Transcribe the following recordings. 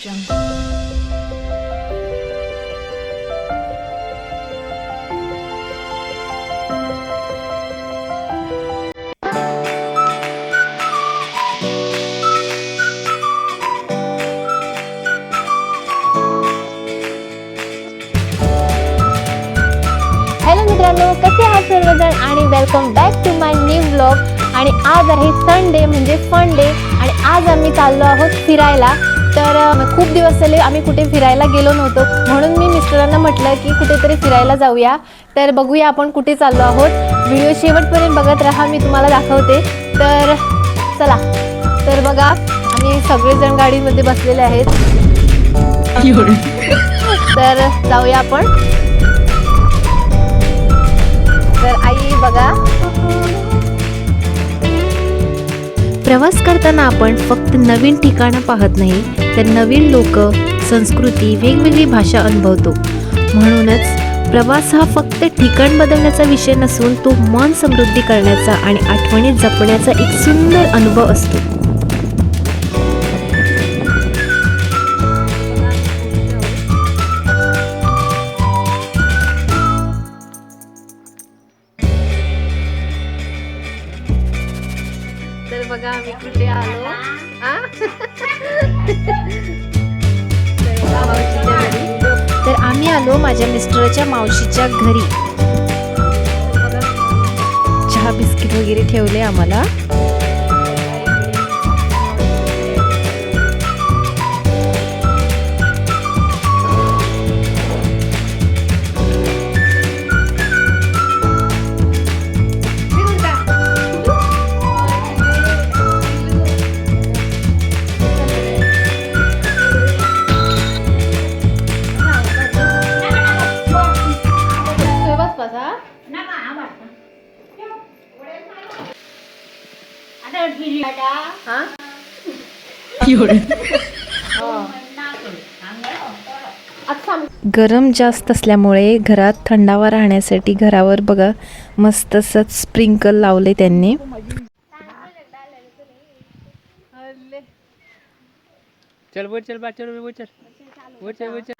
Hello मित्रांनो, कसे आहात सर्वजण आणि welcome back to my new vlog. आणि आज आहे संडे म्हणजे फन डे आणि आज आम्ही चाललो आहोत फिरायला. तर खूप दिवस झाले आम्ही कुठे फिरायला गेलो नव्हतो, म्हणून मी मिस्टरांना म्हटलं की कुठेतरी फिरायला जाऊया. तर बघूया आपण कुठे चाललो आहोत. व्हिडिओ शेवटपर्यंत बघत राहा, मी तुम्हाला दाखवते. तर चला, तर बघा आम्ही सगळेजण गाडीमध्ये बसलेले आहेत. तर जाऊया आपण. तर आई बघा, प्रवास करताना आपण फक्त नवीन ठिकाणं पाहत नाही, तर नवीन लोक, संस्कृती, वेगवेगळी भाषा अनुभवतो. म्हणूनच प्रवास हा फक्त ठिकाण बदलण्याचा विषय नसून तो मन समृद्धी करण्याचा आणि आठवणी जपण्याचा एक सुंदर अनुभव असतो. तर बघा आम्ही कुठे आलो. तर आम्ही आलो माझ्या मिस्टरच्या मावशीच्या घरी. चहा बिस्किट वगैरे ठेवले आम्हाला. गरम जास्त असल्यामुळे घरात थंडावा राहण्यासाठी घरावर बघा मस्त असं स्प्रिंकल लावले त्यांनी. चल वर चल, चल वर चल, वर चल, वर चल.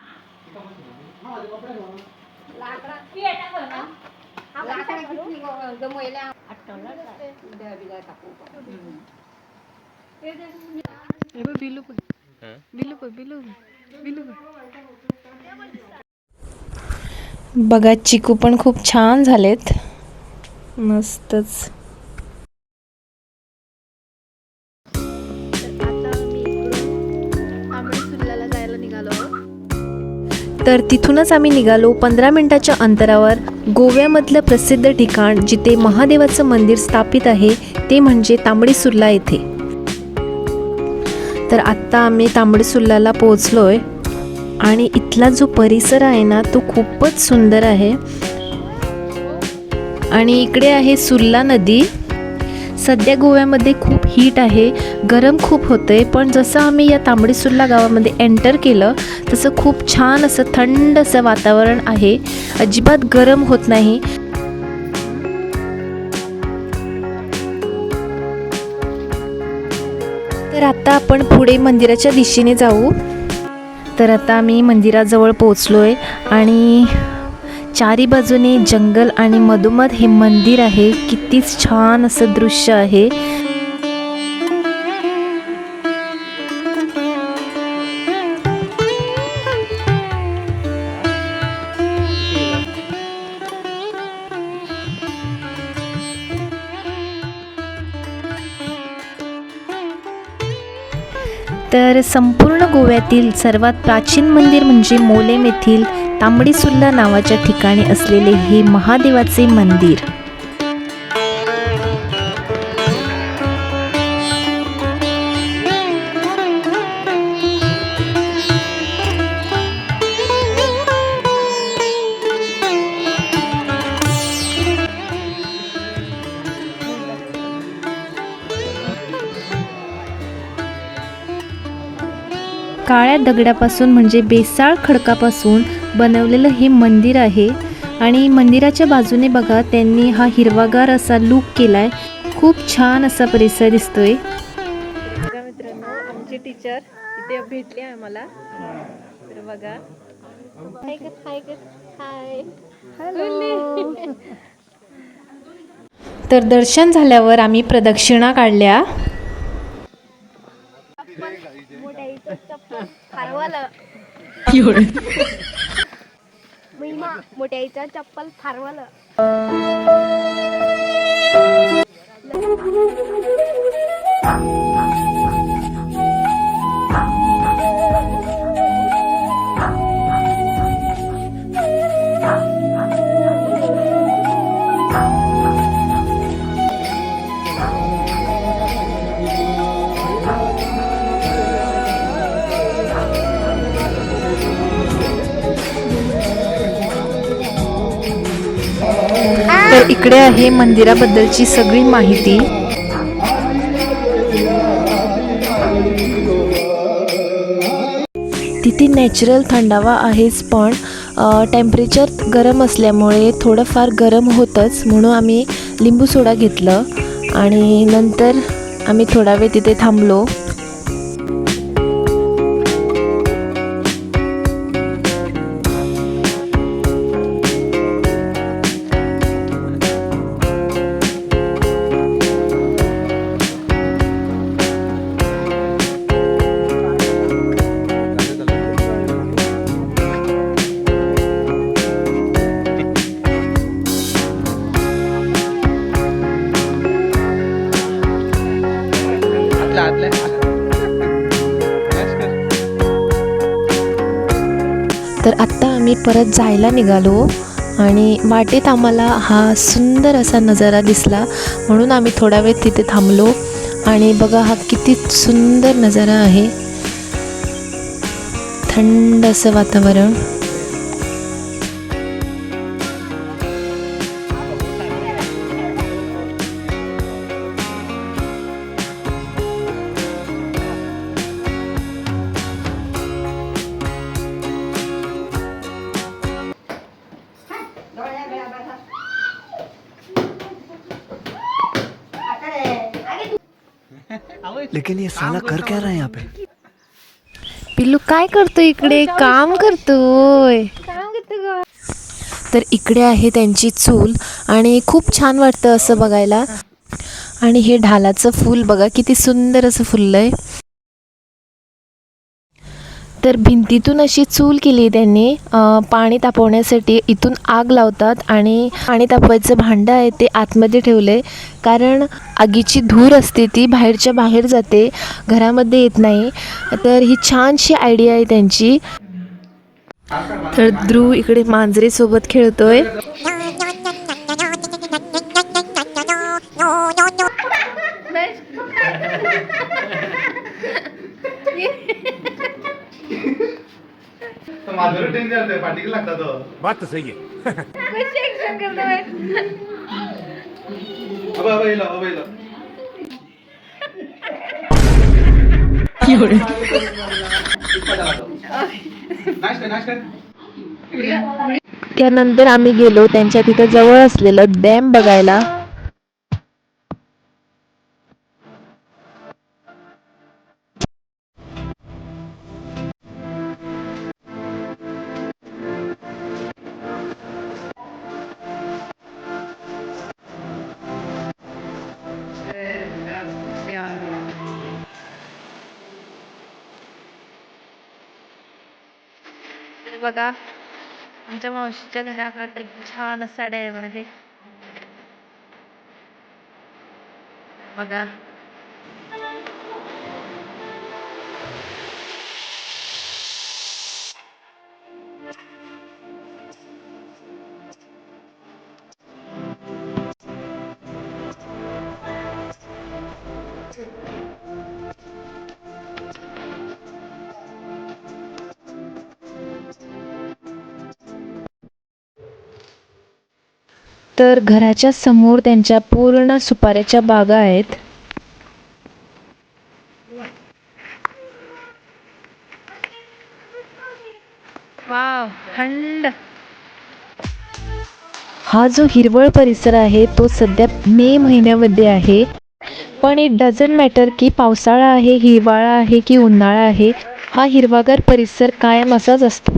बघा चिकू पण खूप छान झालेत, मस्तच. तर तिथूनच आम्ही निघालो 15 मिनिटाच्या अंतरावर गोव्यामधलं प्रसिद्ध ठिकाण जिथे महादेवाचं मंदिर स्थापित आहे, ते म्हणजे तांबडी सुर्ला येथे. तर आत्ता आम्ही तांबडी सुर्लाला पोहोचलोय आणि इथला जो परिसर आहे ना तो खूपच सुंदर आहे. आणि इकडे आहे सुर्ला नदी. सध्या गोव्यामध्ये खूप हीट आहे, गरम खूप होते, पण जसं आम्ही या तांबडी सुर्ला गावामध्ये एंटर केलं तसं खूप छान असं थंड असं वातावरण आहे, अजिबात गरम होत नाही. तर आता आपण पुढे मंदिराच्या दिशेने जाऊ. तर आता आम्ही मंदिराजवळ पोहोचलोय आणि चारी बाजूने जंगल आणि मधोमध हे मंदिर आहे. कितीच छान असं दृश्य आहे. तर संपूर्ण गोव्यातील सर्वात प्राचीन मंदिर म्हणजे मोलेम येथील तांबडी सुर्ला नावाच्या ठिकाणी असलेले हे महादेवाचे मंदिर. काळ्या दगडापासून म्हणजे बेसाळ खडकापासून बनवलेलं हे मंदिर आहे आणि मंदिराच्या बाजूने बघा त्यांनी हा हिरवागार असा लूक केलाय. खूप छान असा परिसर दिसतोय. बघा मित्रांनो, आमचे टीचर इथे भेटली आहे मला. तर बघा, हाय. तर दर्शन झाल्यावर आम्ही प्रदक्षिणा काढल्या. मोठ्याचं चप्पल फारवलं. महिमा मोठ्याचं चप्पल फारवलं. तर इकडे आहे मंदिराबद्दलची सगळी माहिती. तिथे नॅचरल थंडावा आहेच, पण टेम्परेचर गरम असल्यामुळे थोडंफार गरम होतंच, म्हणून आम्ही लिंबू सोडा घेतलं आणि नंतर आम्ही थोडा वेळ तिथे थांबलो. तर आत्ता आम्ही परत जायला निघालो आणि वाटेत आम्हाला हा सुंदर असा नजारा दिसला, म्हणून आम्ही थोडा वेळ तिथे थांबलो. आणि बघा हा किती सुंदर नजारा आहे, थंड असं वातावरण. लेकिन ये साला कर क्या रहा है यहाँ पे? पिल्लू काय करतो इकडे? काम करतोय. तर इकडे आहे त्यांची चूल आणि खूप छान वाटतं असं बघायला. आणि हे ढालाचं फूल बघा किती सुंदर असं फुललंय. तर भिंतीतून अशी चूल केली त्यांनी पाणी तापवण्यासाठी. इथून आग लावतात आणि पाणी तापवायचं भांडं आहे ते आतमध्ये ठेवले, कारण आगीची धूर असते ती बाहेरच्या बाहेर जाते, घरामध्ये येत नाही. तर ही छानशी आयडिया आहे त्यांची. तर ध्रुव इकडे मांजरेसोबत खेळतोय. माधुरी डेंजर है, पार्टी लगता तो बात तो सही है. अब ये लो नाच कर. त्यानंतर आम्ही गेलो त्यांच्या तिथं जवळ असलेलं डॅम बघायला. बघा आमच्या मावशीच्या घराकडे छान असा डॅम आहे बघा. तर घराच्या समोर त्यांच्या पूर्ण सुपाऱ्याच्या बागा आहेत. वाव थंड. हा जो हिरवळ परिसर आहे तो सध्या मे महिन्यामध्ये आहे, पण इट डझंट मॅटर की पावसाळा आहे, हिवाळा आहे की उन्हाळा आहे, हा हिरवागार परिसर कायम असाच असतो.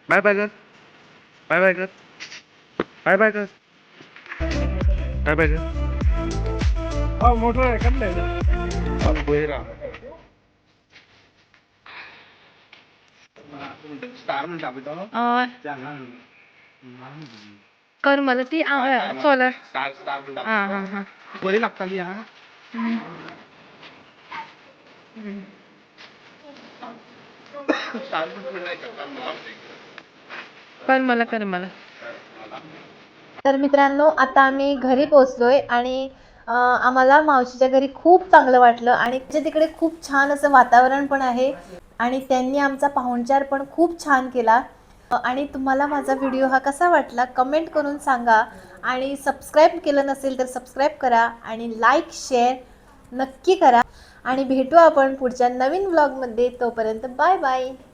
बाय बाय कर बाय बाय कर बाय बाय कर बाय बाय कर हो मोठं आहे का कर मला ती सोलर हां हां हां बरी लागतात या कर मला. तर मित्रांनो आता आम्ही घरी पोचलोय आणि आम्हाला मावशीच्या घरी खूप चांगलं वाटलं आणि तिकडे खूप छान असं वातावरण पण आहे आणि त्यांनी आमचा पाहुणचार पण खूप छान केला. आणि तुम्हाला माझा व्हिडिओ हा कसा वाटला कमेंट करून सांगा आणि सबस्क्राईब केलं नसेल तर सबस्क्राईब करा आणि लाईक शेअर नक्की करा आणि भेटू आपण पुढच्या नवीन व्लॉगमध्ये. तोपर्यंत बाय बाय.